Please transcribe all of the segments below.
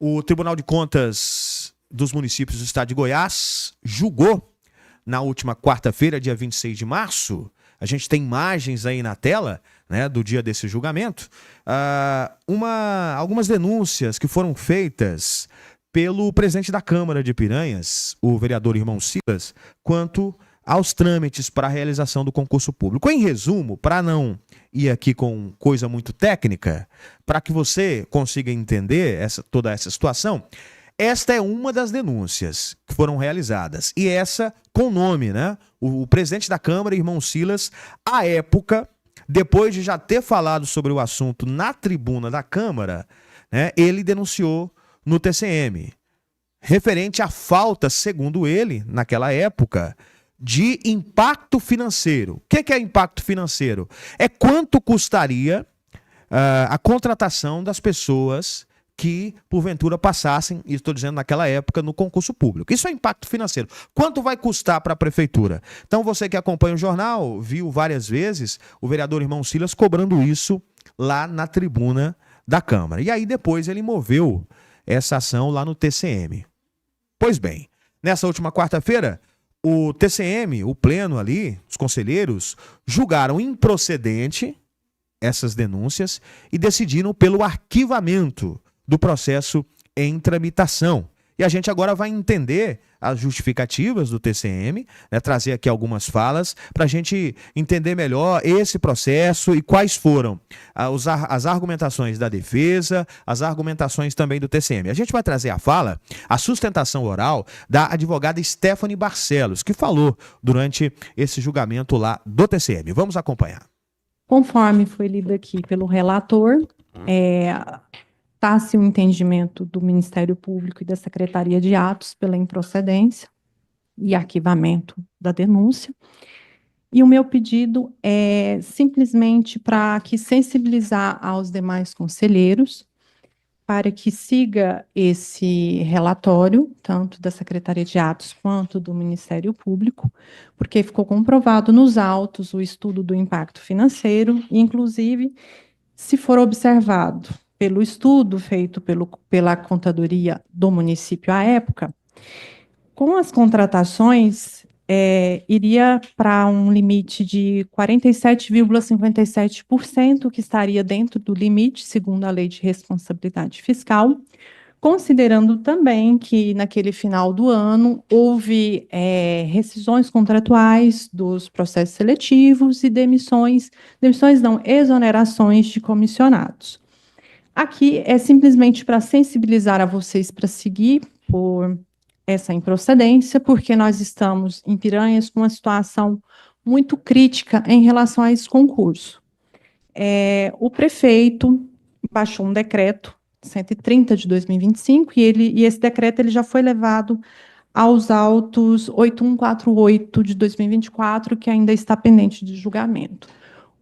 O Tribunal de Contas dos Municípios do Estado de Goiás julgou na última quarta-feira, dia 26 de março, a gente tem imagens aí na tela, né, do dia desse julgamento, algumas denúncias que foram feitas pelo presidente da Câmara de Piranhas, o vereador Irmão Silas, quanto aos trâmites para a realização do concurso público. Em resumo, para não ir aqui com coisa muito técnica, para que você consiga entender toda essa situação, esta é uma das denúncias que foram realizadas. E essa com nome, né? O presidente da Câmara, Irmão Silas, à época, depois de já ter falado sobre o assunto na tribuna da Câmara, né, ele denunciou no TCM, referente à falta, segundo ele, naquela época, de impacto financeiro. O que é impacto financeiro? É quanto custaria a contratação das pessoas que, porventura, passassem, e estou dizendo naquela época, no concurso público. Isso é impacto financeiro. Quanto vai custar para a prefeitura? Então, você que acompanha o jornal, viu várias vezes o vereador Irmão Silas cobrando isso lá na tribuna da Câmara. E aí, depois, ele moveu essa ação lá no TCM. Pois bem, nessa última quarta-feira, o TCM, o pleno ali, os conselheiros, julgaram improcedente essas denúncias e decidiram pelo arquivamento do processo em tramitação. E a gente agora vai entender as justificativas do TCM, né, trazer aqui algumas falas para a gente entender melhor esse processo e quais foram as argumentações da defesa, as argumentações também do TCM. A gente vai trazer a fala, a sustentação oral da advogada Stephanie Barcelos, que falou durante esse julgamento lá do TCM. Vamos acompanhar. Conforme foi lido aqui pelo relator, está-se um entendimento do Ministério Público e da Secretaria de Atos pela improcedência e arquivamento da denúncia. E o meu pedido é simplesmente para que sensibilizar aos demais conselheiros para que siga esse relatório, tanto da Secretaria de Atos quanto do Ministério Público, porque ficou comprovado nos autos o estudo do impacto financeiro, e, inclusive, se for observado pelo estudo feito pela contadoria do município à época, com as contratações, iria para um limite de 47,57%, que estaria dentro do limite, segundo a Lei de Responsabilidade Fiscal, considerando também que, naquele final do ano, houve rescisões contratuais dos processos seletivos e exonerações de comissionados. Aqui é simplesmente para sensibilizar a vocês para seguir por essa improcedência, porque nós estamos em Piranhas com uma situação muito crítica em relação a esse concurso. O prefeito baixou um decreto 130 de 2025 e esse decreto ele já foi levado aos autos 8148 de 2024, que ainda está pendente de julgamento.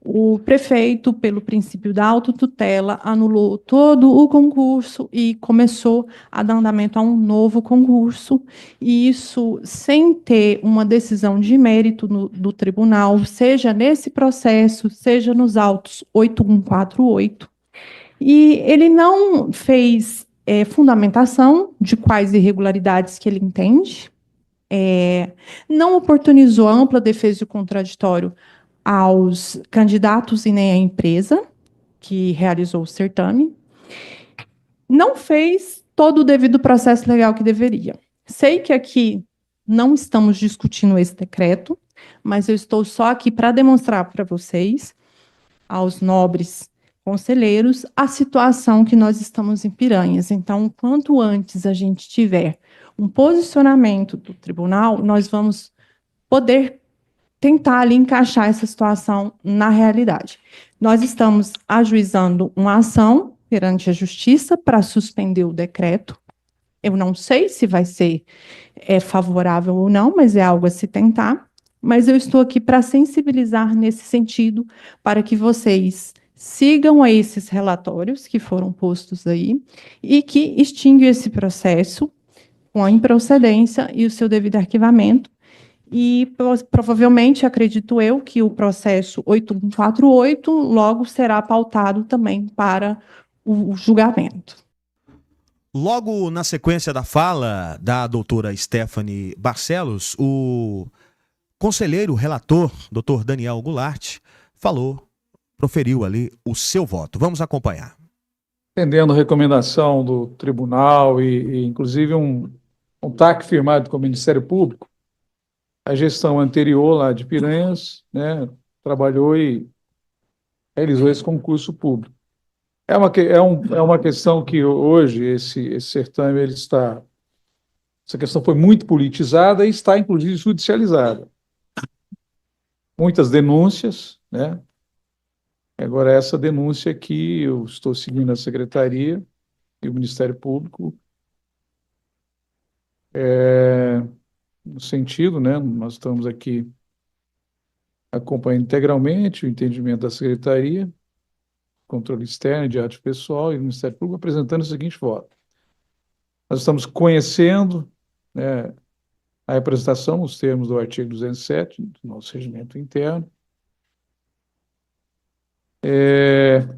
O prefeito, pelo princípio da autotutela, anulou todo o concurso e começou a dar andamento a um novo concurso, e isso sem ter uma decisão de mérito do tribunal, seja nesse processo, seja nos autos 8148. E ele não fez fundamentação de quais irregularidades que ele entende, não oportunizou a ampla defesa e o contraditório aos candidatos e nem à empresa que realizou o certame, não fez todo o devido processo legal que deveria. Sei que aqui não estamos discutindo esse decreto, mas eu estou só aqui para demonstrar para vocês, aos nobres conselheiros, a situação que nós estamos em Piranhas. Então, quanto antes a gente tiver um posicionamento do tribunal, nós vamos poder tentar ali encaixar essa situação na realidade. Nós estamos ajuizando uma ação perante a Justiça para suspender o decreto. Eu não sei se vai ser favorável ou não, mas é algo a se tentar. Mas eu estou aqui para sensibilizar nesse sentido, para que vocês sigam a esses relatórios que foram postos aí e que extinguam esse processo com a improcedência e o seu devido arquivamento. E provavelmente, acredito eu, que o processo 8148 logo será pautado também para o julgamento. Logo na sequência da fala da doutora Stephanie Barcelos, o conselheiro relator, doutor Daniel Goulart, proferiu ali o seu voto. Vamos acompanhar. Entendendo a recomendação do tribunal e inclusive um TAC firmado com o Ministério Público, a gestão anterior lá de Piranhas, né, trabalhou e realizou esse concurso público. É uma questão que hoje esse certame essa questão foi muito politizada e está inclusive judicializada. Muitas denúncias, né? Agora, essa denúncia aqui, eu estou seguindo a Secretaria e o Ministério Público, no sentido, né, nós estamos aqui acompanhando integralmente o entendimento da Secretaria, controle externo, de arte pessoal e do Ministério Público, apresentando o seguinte voto. Nós estamos conhecendo, né, a representação nos termos do artigo 207 do nosso regimento interno,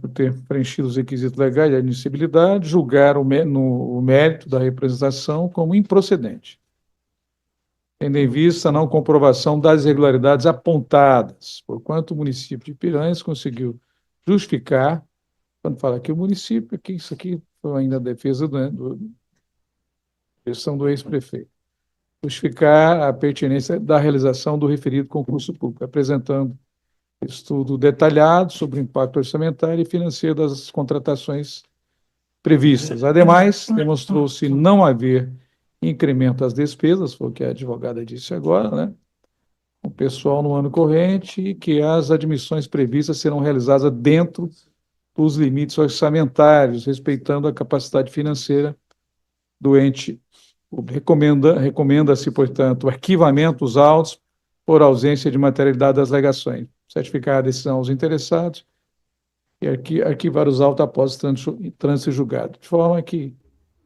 por ter preenchido os requisitos legais de admissibilidade, julgar o mérito da representação como improcedente, tendo em vista a não comprovação das irregularidades apontadas, porquanto o município de Piranhas conseguiu justificar, quando fala aqui o município, que isso aqui foi ainda a defesa do gestão do ex-prefeito, justificar a pertinência da realização do referido concurso público, apresentando estudo detalhado sobre o impacto orçamentário e financeiro das contratações previstas. Ademais, demonstrou-se não haver incremento às despesas, foi o que a advogada disse agora, né? O pessoal no ano corrente e que as admissões previstas serão realizadas dentro dos limites orçamentários, respeitando a capacidade financeira do ente público. Recomenda-se, portanto, o arquivamento dos autos por ausência de materialidade das alegações, certificar a decisão aos interessados e arquivar os autos após trânsito julgado. De forma que,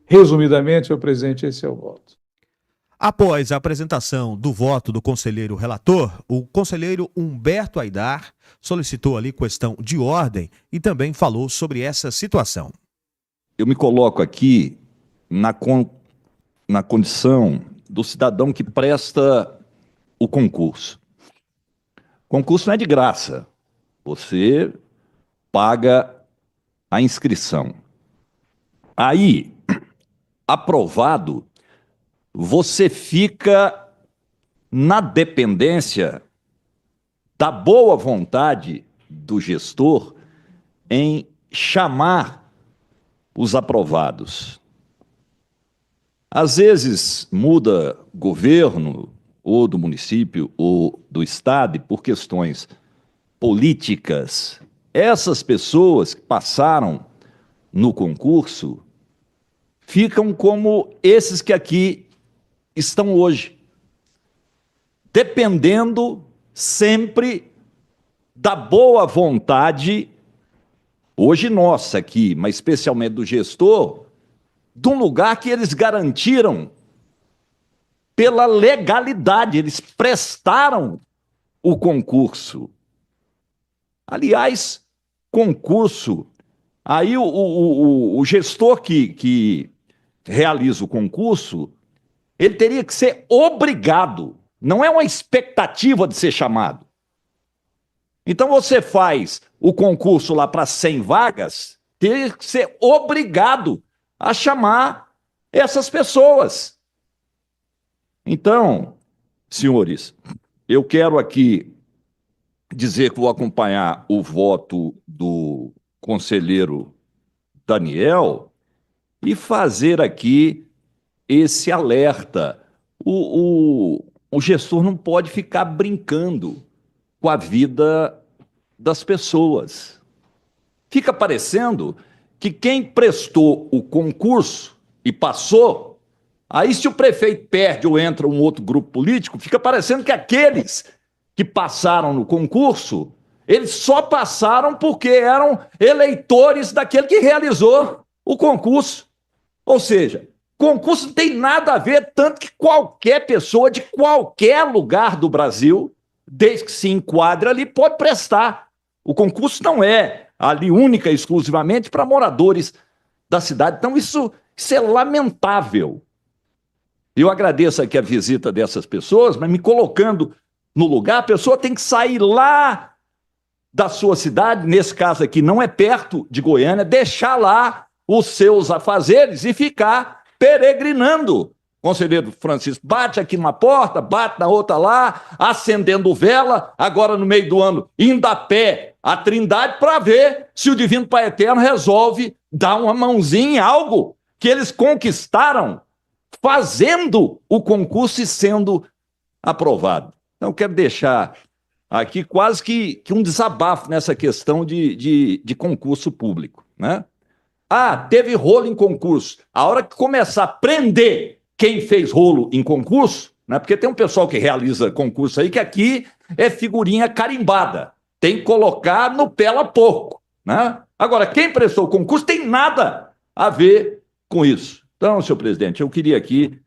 resumidamente, senhor presidente, esse é o voto. Após a apresentação do voto do conselheiro relator, o conselheiro Humberto Aidar solicitou ali questão de ordem e também falou sobre essa situação. Eu me coloco aqui na condição do cidadão que presta o concurso. Concurso não é de graça. Você paga a inscrição. Aí, aprovado, você fica na dependência da boa vontade do gestor em chamar os aprovados. Às vezes muda governo, ou do município, ou do estado, e por questões políticas, essas pessoas que passaram no concurso ficam como esses que aqui estão hoje, dependendo sempre da boa vontade, hoje nossa aqui, mas especialmente do gestor, de um lugar que eles garantiram pela legalidade, eles prestaram o concurso. Aliás, concurso, aí o gestor que realiza o concurso, ele teria que ser obrigado, não é uma expectativa de ser chamado. Então você faz o concurso lá para 100 vagas, teria que ser obrigado a chamar essas pessoas. Então, senhores, eu quero aqui dizer que vou acompanhar o voto do conselheiro Daniel e fazer aqui esse alerta. O gestor não pode ficar brincando com a vida das pessoas. Fica parecendo que quem prestou o concurso e passou, aí se o prefeito perde ou entra um outro grupo político, fica parecendo que aqueles que passaram no concurso, eles só passaram porque eram eleitores daquele que realizou o concurso. Ou seja, concurso não tem nada a ver, tanto que qualquer pessoa de qualquer lugar do Brasil, desde que se enquadre ali, pode prestar. O concurso não é ali única e exclusivamente para moradores da cidade. Então Isso é lamentável. Eu agradeço aqui a visita dessas pessoas, mas me colocando no lugar, a pessoa tem que sair lá da sua cidade, nesse caso aqui não é perto de Goiânia, deixar lá os seus afazeres e ficar peregrinando. Conselheiro Francisco bate aqui numa porta, bate na outra lá, acendendo vela, agora no meio do ano, indo a pé à Trindade para ver se o Divino Pai Eterno resolve dar uma mãozinha em algo que eles conquistaram fazendo o concurso e sendo aprovado. Então, quero deixar aqui quase que um desabafo nessa questão de concurso público, né? Ah, teve rolo em concurso. A hora que começar a prender quem fez rolo em concurso, né? Porque tem um pessoal que realiza concurso aí que aqui é figurinha carimbada. Tem que colocar no pela pouco, né? Agora, quem prestou concurso tem nada a ver com isso. Então, senhor presidente, eu queria aqui,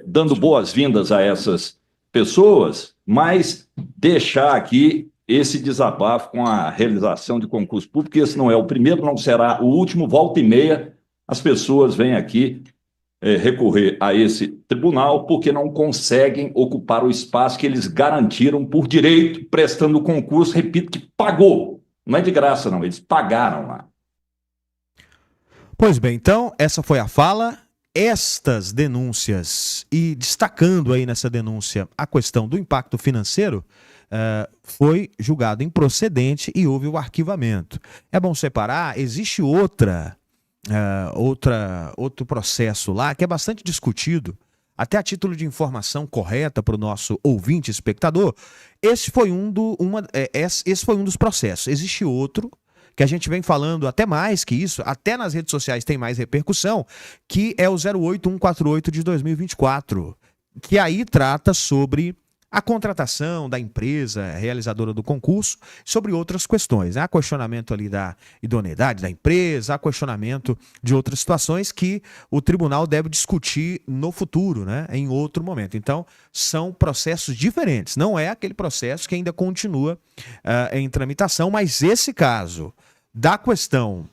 dando boas-vindas a essas pessoas, mas deixar aqui esse desabafo com a realização de concurso público, esse não é o primeiro, não será o último, volta e meia, as pessoas vêm aqui recorrer a esse tribunal porque não conseguem ocupar o espaço que eles garantiram por direito, prestando o concurso, repito, que pagou. Não é de graça, não, eles pagaram lá. Pois bem, então, essa foi a fala. Estas denúncias, e destacando aí nessa denúncia a questão do impacto financeiro, foi julgado improcedente e houve o arquivamento. É bom separar, existe outro processo lá que é bastante discutido, até a título de informação correta para o nosso ouvinte espectador. Esse foi um dos processos. Existe outro que a gente vem falando até mais que isso, até nas redes sociais tem mais repercussão, que é o 08148 de 2024, que aí trata sobre a contratação da empresa realizadora do concurso, sobre outras questões, né? Há questionamento ali da idoneidade da empresa, há questionamento de outras situações que o tribunal deve discutir no futuro, né? Em outro momento. Então, são processos diferentes, não é aquele processo que ainda continua em tramitação, mas esse caso da questão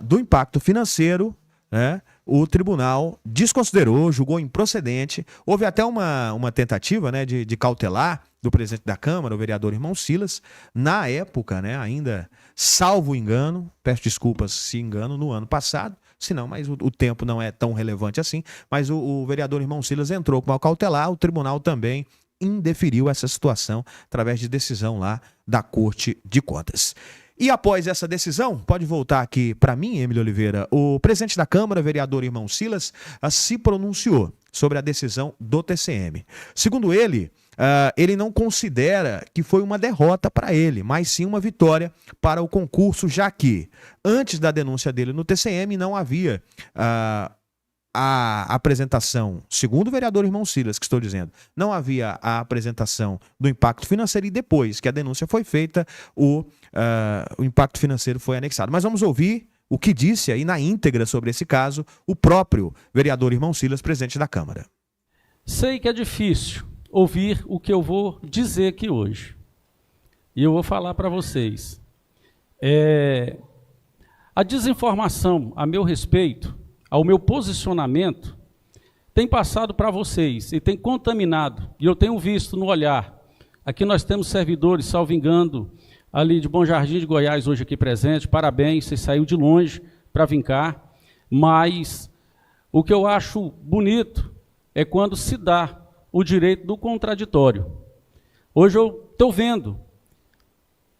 do impacto financeiro, né, o tribunal desconsiderou, julgou improcedente. Houve até uma tentativa, né, de cautelar do presidente da Câmara, o vereador Irmão Silas, na época, né, ainda, salvo engano, peço desculpas se engano, no ano passado, se não, mas o tempo não é tão relevante assim, mas o vereador Irmão Silas entrou com uma cautelar, o tribunal também indeferiu essa situação através de decisão lá da Corte de Contas. E após essa decisão, pode voltar aqui para mim, Emílio Oliveira, o presidente da Câmara, vereador Irmão Silas, se pronunciou sobre a decisão do TCM. Segundo ele, ele não considera que foi uma derrota para ele, mas sim uma vitória para o concurso, já que antes da denúncia dele no TCM não havia a apresentação, segundo o vereador Irmão Silas, que estou dizendo, não havia a apresentação do impacto financeiro e depois que a denúncia foi feita, o impacto financeiro foi anexado. Mas vamos ouvir o que disse aí na íntegra sobre esse caso o próprio vereador Irmão Silas, presidente da Câmara. Sei que é difícil ouvir o que eu vou dizer aqui hoje. E eu vou falar para vocês. A desinformação a meu respeito, ao meu posicionamento, tem passado para vocês e tem contaminado, e eu tenho visto no olhar. Aqui nós temos servidores, salvo engano, ali de Bom Jardim de Goiás, hoje aqui presente, parabéns, você saiu de longe para vir cá, mas o que eu acho bonito é quando se dá o direito do contraditório. Hoje eu estou vendo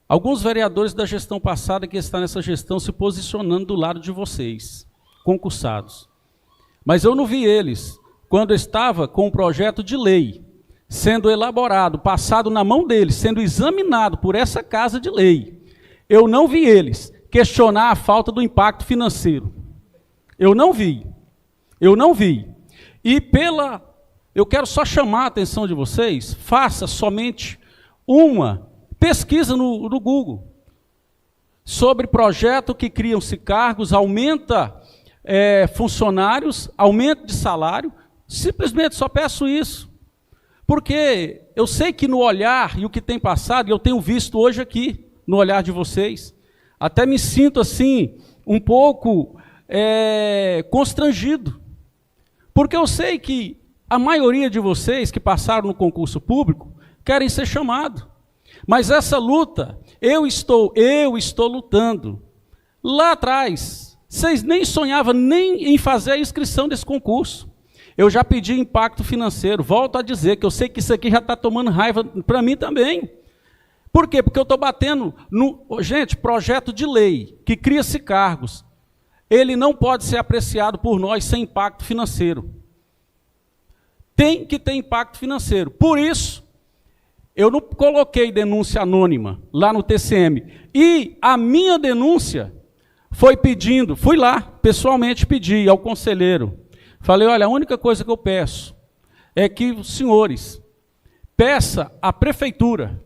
alguns vereadores da gestão passada que estão nessa gestão se posicionando do lado de vocês, concursados. Mas eu não vi eles quando eu estava com um projeto de lei sendo elaborado, passado na mão deles, sendo examinado por essa casa de lei. Eu não vi eles questionar a falta do impacto financeiro. Eu não vi. E eu quero só chamar a atenção de vocês, faça somente uma pesquisa no Google sobre projeto que criam-se cargos, aumenta funcionários, aumento de salário, simplesmente só peço isso. Porque eu sei que no olhar e o que tem passado, e eu tenho visto hoje aqui, no olhar de vocês, até me sinto assim, um pouco constrangido, porque eu sei que a maioria de vocês que passaram no concurso público querem ser chamados, mas essa luta eu estou lutando. Lá atrás, vocês nem sonhavam nem em fazer a inscrição desse concurso. Eu já pedi impacto financeiro, volto a dizer que eu sei que isso aqui já está tomando raiva para mim também. Por quê? Porque eu estou batendo no... Gente, projeto de lei que cria-se cargos, ele não pode ser apreciado por nós sem impacto financeiro. Tem que ter impacto financeiro. Por isso, eu não coloquei denúncia anônima lá no TCM. E a minha denúncia foi pedindo, fui lá, pessoalmente pedi ao conselheiro. Falei, olha, a única coisa que eu peço é que os senhores peçam à prefeitura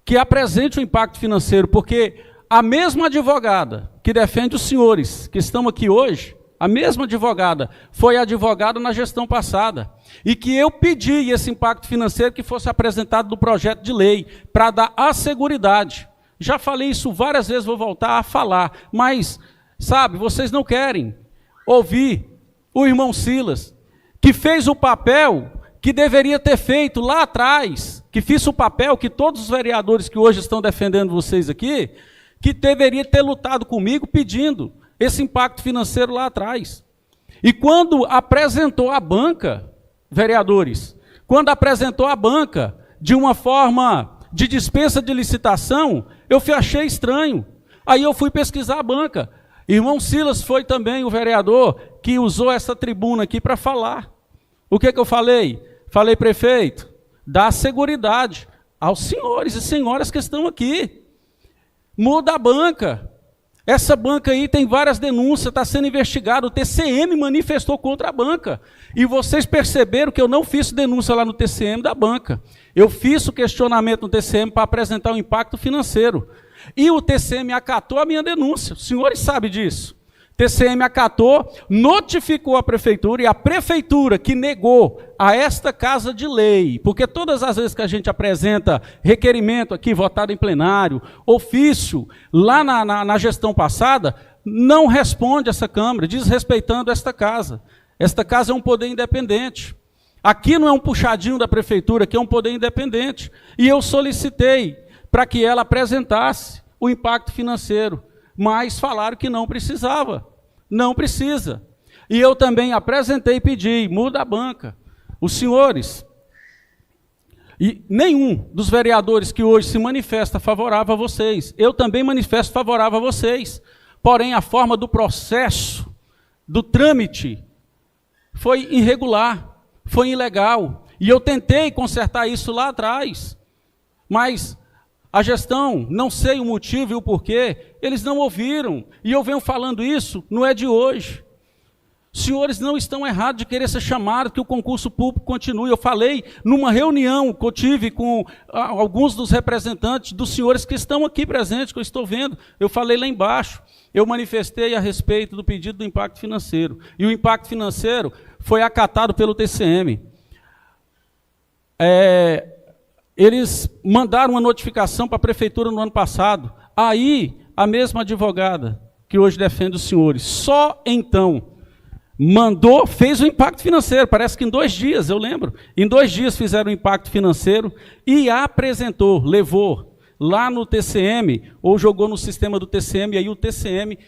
que apresente o impacto financeiro, porque a mesma advogada que defende os senhores que estão aqui hoje, a mesma advogada foi advogada na gestão passada, e que eu pedi esse impacto financeiro que fosse apresentado no projeto de lei, para dar a seguridade. Já falei isso várias vezes, vou voltar a falar, mas, sabe, vocês não querem ouvir o irmão Silas, que fez o papel que deveria ter feito lá atrás, que fiz o papel que todos os vereadores que hoje estão defendendo vocês aqui, que deveria ter lutado comigo pedindo esse impacto financeiro lá atrás. E quando apresentou a banca, vereadores, quando apresentou a banca de uma forma de dispensa de licitação, eu achei estranho. Aí eu fui pesquisar a banca. Irmão Silas foi também o vereador que usou essa tribuna aqui para falar. O que eu falei? Falei, prefeito, dá seguridade aos senhores e senhoras que estão aqui. Muda a banca. Essa banca aí tem várias denúncias, está sendo investigado. O TCM manifestou contra a banca. E vocês perceberam que eu não fiz denúncia lá no TCM da banca. Eu fiz o questionamento no TCM para apresentar o impacto financeiro. E o TCM acatou a minha denúncia. Os senhores sabem disso. O TCM acatou, notificou a prefeitura, e a prefeitura que negou a esta casa de lei, porque todas as vezes que a gente apresenta requerimento aqui, votado em plenário, ofício, lá na gestão passada, não responde essa Câmara, desrespeitando esta casa. Esta casa é um poder independente. Aqui não é um puxadinho da prefeitura, aqui é um poder independente. E eu solicitei para que ela apresentasse o impacto financeiro, mas falaram que não precisava. Não precisa. E eu também apresentei e pedi, muda a banca. Os senhores, e nenhum dos vereadores que hoje se manifesta favorável a vocês, eu também manifesto favorável a vocês, porém a forma do processo, do trâmite, foi irregular, foi ilegal, e eu tentei consertar isso lá atrás, mas a gestão, não sei o motivo e o porquê, eles não ouviram, e eu venho falando isso, não é de hoje. Os senhores não estão errados de querer ser chamados, que o concurso público continue. Eu falei numa reunião que eu tive com alguns dos representantes dos senhores que estão aqui presentes, que eu estou vendo. Eu falei lá embaixo, eu manifestei a respeito do pedido do impacto financeiro. E o impacto financeiro foi acatado pelo TCM. Eles mandaram uma notificação para a prefeitura no ano passado. Aí, a mesma advogada que hoje defende os senhores, só então mandou, fez o impacto financeiro, parece que em 2 dias, eu lembro, em 2 dias fizeram o impacto financeiro e apresentou, levou lá no TCM, ou jogou no sistema do TCM, e aí o TCM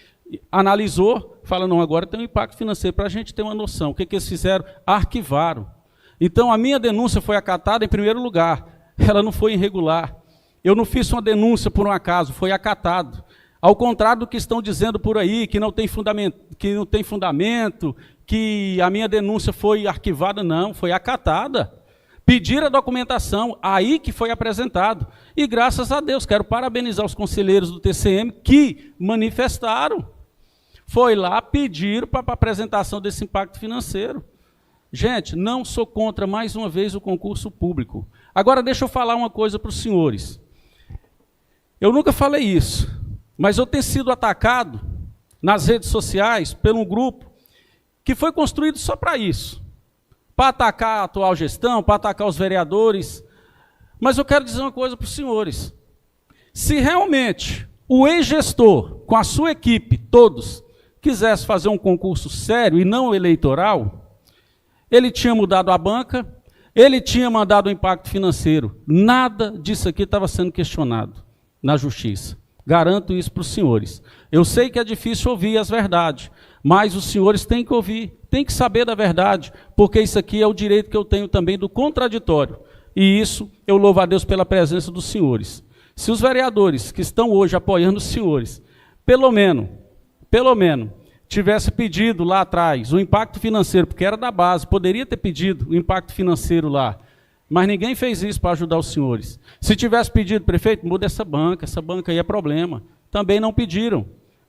analisou, fala, não, agora tem um impacto financeiro, para a gente ter uma noção. O que eles fizeram? Arquivaram. Então a minha denúncia foi acatada em primeiro lugar, ela não foi irregular. Eu não fiz uma denúncia por um acaso, foi acatado. Ao contrário do que estão dizendo por aí, que não tem fundamento, que a minha denúncia foi arquivada, não, foi acatada. Pediram a documentação, aí que foi apresentado. E graças a Deus, quero parabenizar os conselheiros do TCM que manifestaram. Foi lá, pediram para a apresentação desse impacto financeiro. Gente, não sou contra, mais uma vez, o concurso público. Agora, deixa eu falar uma coisa para os senhores. Eu nunca falei isso, mas eu tenho sido atacado nas redes sociais por um grupo que foi construído só para isso, para atacar a atual gestão, para atacar os vereadores. Mas eu quero dizer uma coisa para os senhores. Se realmente o ex-gestor, com a sua equipe, todos, quisesse fazer um concurso sério e não eleitoral, ele tinha mudado a banca, ele tinha mandado o impacto financeiro. Nada disso aqui estava sendo questionado na Justiça. Garanto isso para os senhores. Eu sei que é difícil ouvir as verdades, mas os senhores têm que ouvir, têm que saber da verdade, porque isso aqui é o direito que eu tenho também do contraditório. E isso eu louvo a Deus pela presença dos senhores. Se os vereadores que estão hoje apoiando os senhores, pelo menos, tivesse pedido lá atrás o impacto financeiro, porque era da base, poderia ter pedido o impacto financeiro lá, mas ninguém fez isso para ajudar os senhores. Se tivesse pedido, prefeito, muda essa banca aí é problema. Também não pediram.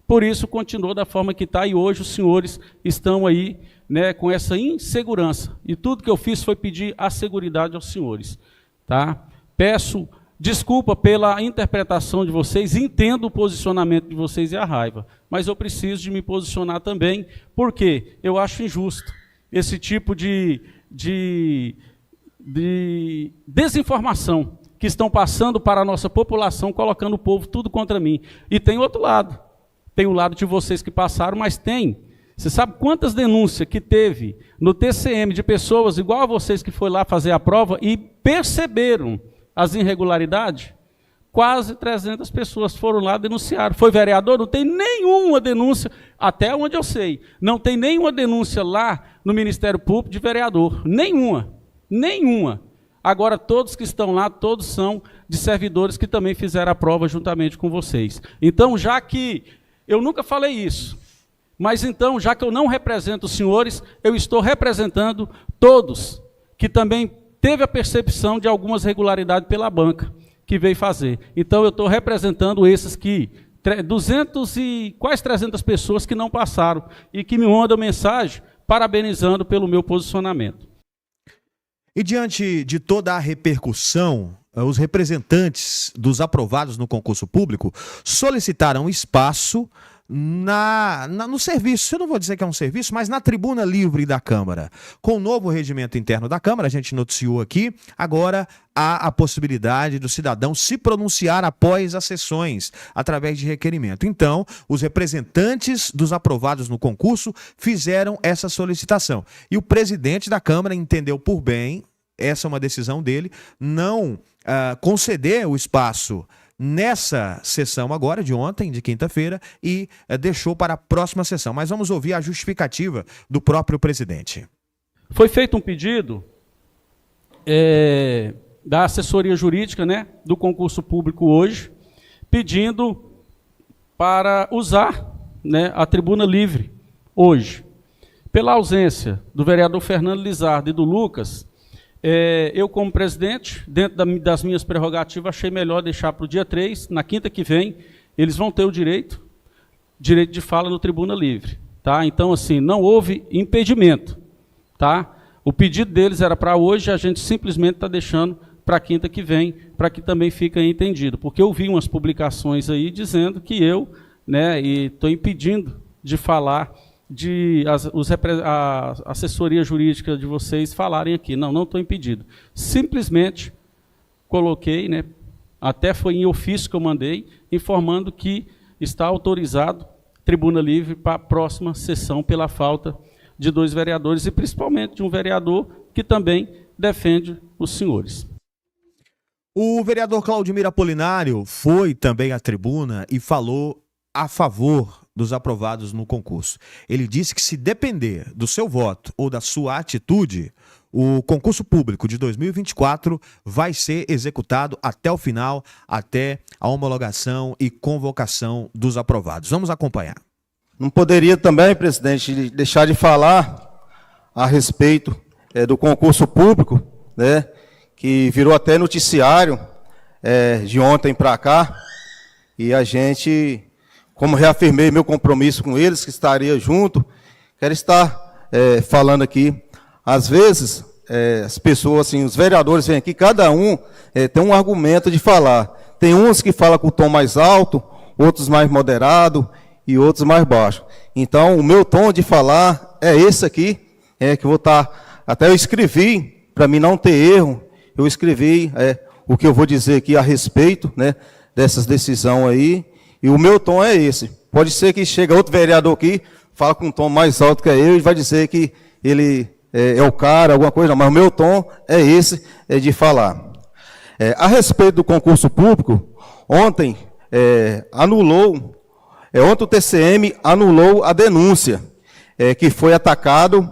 Por isso, continuou da forma que está, e hoje os senhores estão aí, né, com essa insegurança. E tudo que eu fiz foi pedir a seguridade aos senhores. Tá? Peço desculpa pela interpretação de vocês, entendo o posicionamento de vocês e a raiva, mas eu preciso de me posicionar também, porque eu acho injusto esse tipo de desinformação que estão passando para a nossa população, colocando o povo tudo contra mim. E tem outro lado. Tem o lado de vocês que passaram, mas tem. Você sabe quantas denúncias que teve no TCM de pessoas igual a vocês que foi lá fazer a prova e perceberam as irregularidades? Quase 300 pessoas foram lá denunciar. Foi vereador? Não tem nenhuma denúncia, até onde eu sei. Não tem nenhuma denúncia lá no Ministério Público de vereador. Nenhuma. Agora, todos que estão lá, todos são de servidores que também fizeram a prova juntamente com vocês. Então, já que eu nunca falei isso, mas então, já que eu não represento os senhores, eu estou representando todos que também teve a percepção de algumas irregularidades pela banca que veio fazer. Então, eu estou representando esses que, 200 e quase 300 pessoas que não passaram e que me mandam mensagem parabenizando pelo meu posicionamento. E diante de toda a repercussão, os representantes dos aprovados no concurso público solicitaram espaço no serviço. Eu não vou dizer que é um serviço, mas na tribuna livre da Câmara. Com o novo regimento interno da Câmara, a gente noticiou aqui, agora há a possibilidade do cidadão se pronunciar após as sessões, através de requerimento. Então, os representantes dos aprovados no concurso fizeram essa solicitação. E o presidente da Câmara entendeu por bem, essa é uma decisão dele, não conceder o espaço nessa sessão agora, de ontem, de quinta-feira, e deixou para a próxima sessão. Mas vamos ouvir a justificativa do próprio presidente. Foi feito um pedido da assessoria jurídica, né, do concurso público hoje, pedindo para usar, né, a tribuna livre hoje. Pela ausência do vereador Fernando Lizardo e do Lucas, eu, como presidente, dentro das minhas prerrogativas, achei melhor deixar para o dia 3, na quinta que vem, eles vão ter o direito de fala no tribuna livre. Tá? Então, assim, não houve impedimento. Tá? O pedido deles era para hoje, a gente simplesmente está deixando para a quinta que vem, para que também fique entendido. Porque eu vi umas publicações aí dizendo que eu, né, estou impedindo de falar, a assessoria jurídica de vocês falarem aqui. Não estou impedido. Simplesmente coloquei, né, até foi em ofício que eu mandei, informando que está autorizado tribuna livre para a próxima sessão pela falta de 2 vereadores e principalmente de um vereador que também defende os senhores. O vereador Claudimir Apolinário foi também à tribuna e falou a favor dos aprovados no concurso. Ele disse que, se depender do seu voto ou da sua atitude, o concurso público de 2024 vai ser executado até o final, até a homologação e convocação dos aprovados. Vamos acompanhar. Não poderia também, presidente, deixar de falar a respeito do concurso público, né, que virou até noticiário de ontem para cá, e a gente, como reafirmei meu compromisso com eles, que estaria junto, quero estar falando aqui. Às vezes, as pessoas, assim, os vereadores vêm aqui, cada um tem um argumento de falar. Tem uns que falam com o tom mais alto, outros mais moderado e outros mais baixo. Então, o meu tom de falar é esse aqui, que eu vou estar... Até eu escrevi, para mim não ter erro, eu escrevi o que eu vou dizer aqui a respeito, né, dessas decisões aí. E o meu tom é esse. Pode ser que chegue outro vereador aqui, fala com um tom mais alto que eu e vai dizer que ele é o cara, alguma coisa, mas o meu tom é esse, de falar. A respeito do concurso público, ontem ontem o TCM anulou a denúncia que foi acatado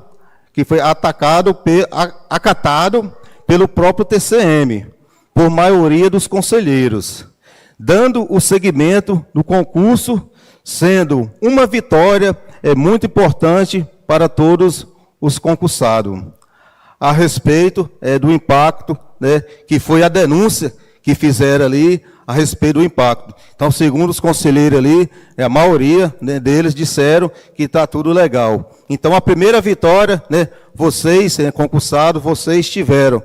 pelo próprio TCM, por maioria dos conselheiros, dando o seguimento do concurso, sendo uma vitória muito importante para todos os concursados. A respeito do impacto, né, que foi a denúncia que fizeram ali a respeito do impacto. Então, segundo os conselheiros ali, a maioria, né, deles disseram que está tudo legal. Então, a primeira vitória, né, vocês, concursados, vocês tiveram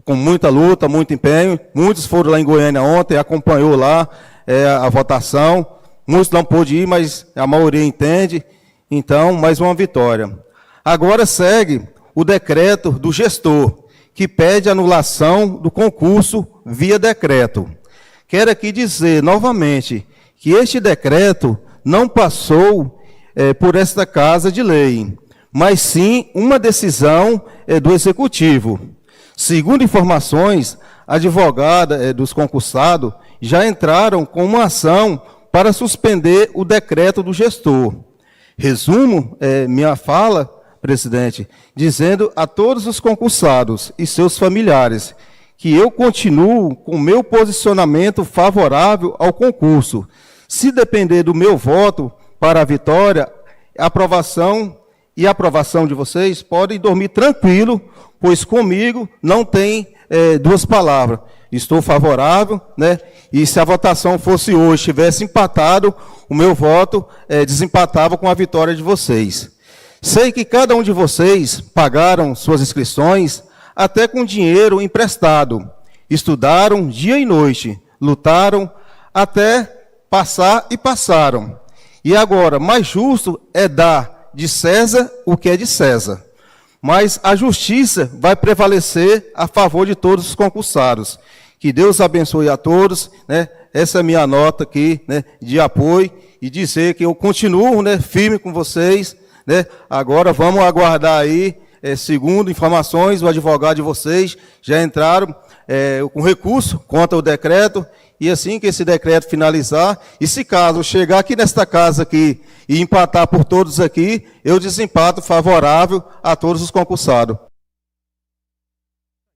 com muita luta, muito empenho. Muitos foram lá em Goiânia ontem, acompanhou lá a votação. Muitos não pôde ir, mas a maioria entende. Então, mais uma vitória. Agora segue o decreto do gestor, que pede anulação do concurso via decreto. Quero aqui dizer novamente que este decreto não passou por esta Casa de Lei, mas sim uma decisão do Executivo. Segundo informações, a advogada dos concursados já entraram com uma ação para suspender o decreto do gestor. Resumo minha fala, presidente, dizendo a todos os concursados e seus familiares que eu continuo com meu posicionamento favorável ao concurso. Se depender do meu voto para a vitória, a aprovação de vocês, podem dormir tranquilo, pois comigo não tem duas palavras. Estou favorável, né? E se a votação fosse hoje, tivesse empatado, o meu voto desempatava com a vitória de vocês. Sei que cada um de vocês pagaram suas inscrições até com dinheiro emprestado. Estudaram dia e noite, lutaram até passar e passaram. E agora, mais justo é dar de César o que é de César. Mas a justiça vai prevalecer a favor de todos os concursados. Que Deus abençoe a todos, né? Essa é a minha nota aqui, né, de apoio, e dizer que eu continuo, né, firme com vocês, né? Agora vamos aguardar aí, segundo informações, o advogado de vocês já entraram com recurso contra o decreto, e assim que esse decreto finalizar, e se caso chegar aqui nesta casa aqui e empatar por todos aqui, eu desempato favorável a todos os concursados.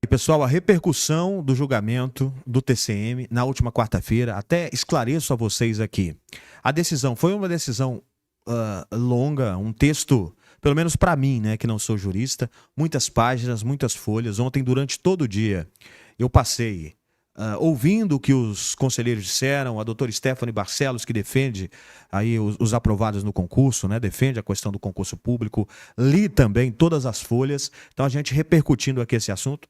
E, pessoal, a repercussão do julgamento do TCM na última quarta-feira, até esclareço a vocês aqui. A decisão foi uma decisão longa, um texto, pelo menos para mim, né, que não sou jurista, muitas páginas, muitas folhas. Ontem, durante todo o dia, eu passei ouvindo o que os conselheiros disseram, a doutora Stephanie Barcelos, que defende aí os aprovados no concurso, né, defende a questão do concurso público, li também todas as folhas, então a gente repercutindo aqui esse assunto.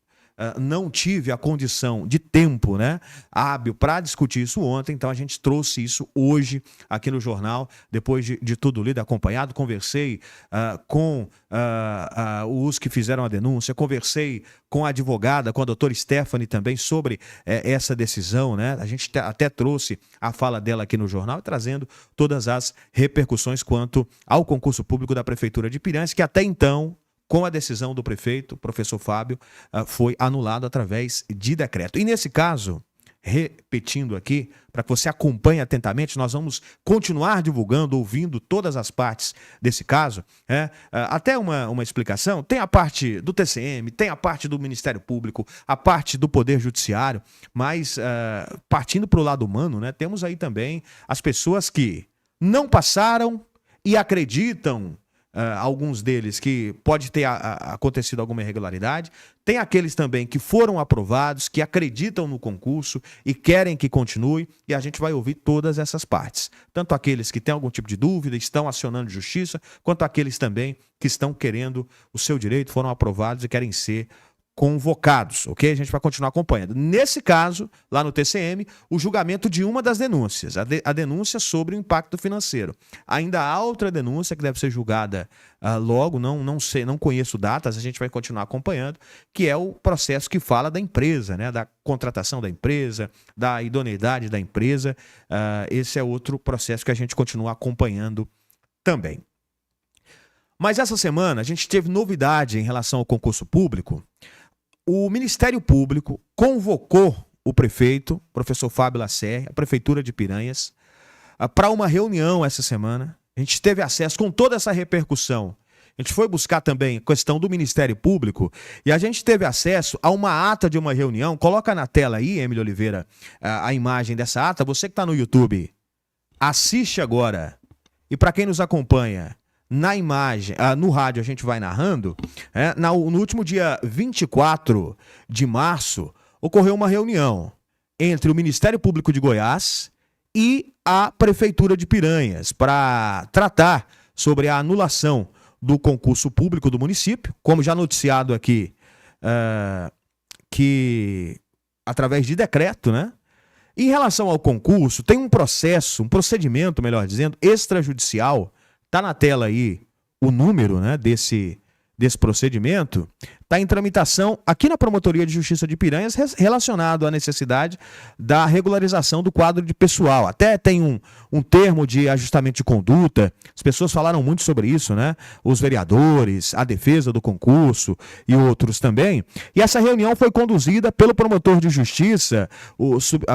Não tive a condição de tempo, né, hábil para discutir isso ontem, então a gente trouxe isso hoje aqui no jornal, depois de tudo lido, acompanhado, conversei com os que fizeram a denúncia, conversei com a advogada, com a doutora Stephanie também sobre essa decisão, né, a gente até trouxe a fala dela aqui no jornal, trazendo todas as repercussões quanto ao concurso público da Prefeitura de Piranhas, que até então, com a decisão do prefeito, professor Fábio, foi anulado através de decreto. E nesse caso, repetindo aqui, para que você acompanhe atentamente, nós vamos continuar divulgando, ouvindo todas as partes desse caso. Até uma explicação, tem a parte do TCM, tem a parte do Ministério Público, a parte do Poder Judiciário, mas partindo para o lado humano, né, temos aí também as pessoas que não passaram e acreditam, alguns deles que pode ter acontecido alguma irregularidade, tem aqueles também que foram aprovados, que acreditam no concurso e querem que continue, e a gente vai ouvir todas essas partes. Tanto aqueles que têm algum tipo de dúvida, estão acionando justiça, quanto aqueles também que estão querendo o seu direito, foram aprovados e querem ser convocados, ok? A gente vai continuar acompanhando. Nesse caso, lá no TCM, o julgamento de uma das denúncias, a denúncia sobre o impacto financeiro. Ainda há outra denúncia que deve ser julgada logo, não sei, não conheço datas, a gente vai continuar acompanhando, que é o processo que fala da empresa, né? Da contratação da empresa, da idoneidade da empresa. Esse é outro processo que a gente continua acompanhando também. Mas essa semana a gente teve novidade em relação ao concurso público. O Ministério Público convocou o prefeito, professor Fábio Lacerre, a Prefeitura de Piranhas, para uma reunião essa semana. A gente teve acesso com toda essa repercussão. A gente foi buscar também a questão do Ministério Público e a gente teve acesso a uma ata de uma reunião. Coloca na tela aí, Emílio Oliveira, a imagem dessa ata. Você que está no YouTube, assiste agora. E para quem nos acompanha na imagem, no rádio a gente vai narrando, no último dia 24 de março, ocorreu uma reunião entre o Ministério Público de Goiás e a Prefeitura de Piranhas para tratar sobre a anulação do concurso público do município, como já noticiado aqui, que através de decreto, né? Em relação ao concurso, tem um procedimento, melhor dizendo, extrajudicial, tá na tela aí o número, né, desse procedimento, está em tramitação aqui na Promotoria de Justiça de Piranhas relacionado à necessidade da regularização do quadro de pessoal. Até tem um termo de ajustamento de conduta, as pessoas falaram muito sobre isso, né? Os vereadores, a defesa do concurso e outros também. E essa reunião foi conduzida pelo promotor de justiça,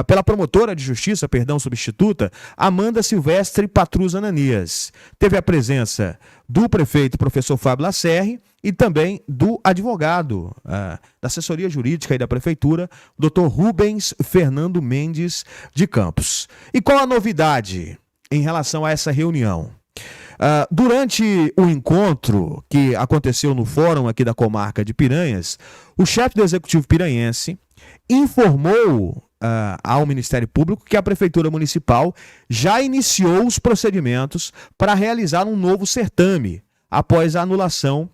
pela promotora de justiça, substituta, Amanda Silvestre Patrus Ananias. Teve a presença do prefeito, professor Fábio Lacerre, e também do advogado da assessoria jurídica e da prefeitura, Dr. Rubens Fernando Mendes de Campos. E qual a novidade em relação a essa reunião? Durante o encontro que aconteceu no fórum aqui da comarca de Piranhas, o chefe do Executivo piranhense informou ao Ministério Público que a Prefeitura Municipal já iniciou os procedimentos para realizar um novo certame após a anulação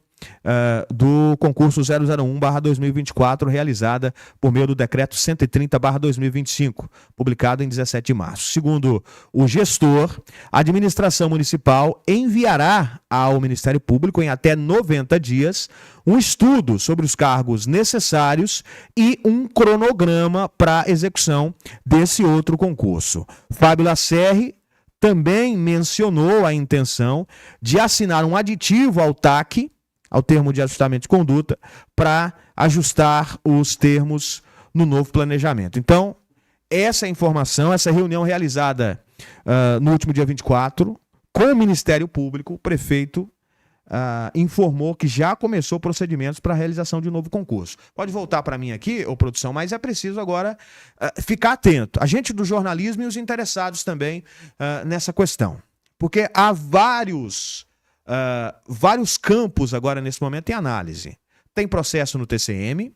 do concurso 001/2024, realizada por meio do decreto 130/2025, publicado em 17 de março. Segundo o gestor, a administração municipal enviará ao Ministério Público, em até 90 dias, um estudo sobre os cargos necessários e um cronograma para a execução desse outro concurso. Fábio Lacerre também mencionou a intenção de assinar um aditivo ao TAC, ao termo de ajustamento de conduta, para ajustar os termos no novo planejamento. Então, essa informação, essa reunião realizada no último dia 24, com o Ministério Público, o prefeito informou que já começou procedimentos para a realização de um novo concurso. Pode voltar para mim aqui, ô produção, mas é preciso agora ficar atento. A gente do jornalismo e os interessados também nessa questão. Porque há vários campos agora nesse momento em análise. Tem processo no TCM,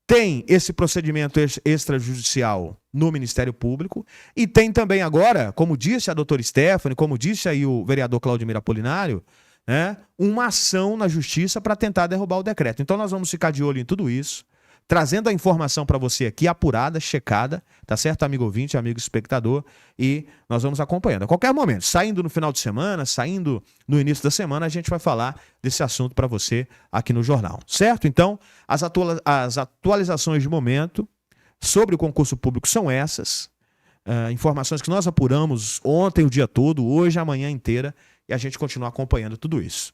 tem esse procedimento extrajudicial no Ministério Público e tem também agora, como disse a doutora Stephanie, como disse aí o vereador Claudemir Apolinário, né, uma ação na justiça para tentar derrubar o decreto. Então nós vamos ficar de olho em tudo isso, trazendo a informação para você aqui, apurada, checada, tá certo, amigo ouvinte, amigo espectador, e nós vamos acompanhando. A qualquer momento, saindo no final de semana, saindo no início da semana, a gente vai falar desse assunto para você aqui no jornal, certo? Então, as atualizações de momento sobre o concurso público são essas, informações que nós apuramos ontem o dia todo, hoje, a manhã inteira, e a gente continua acompanhando tudo isso.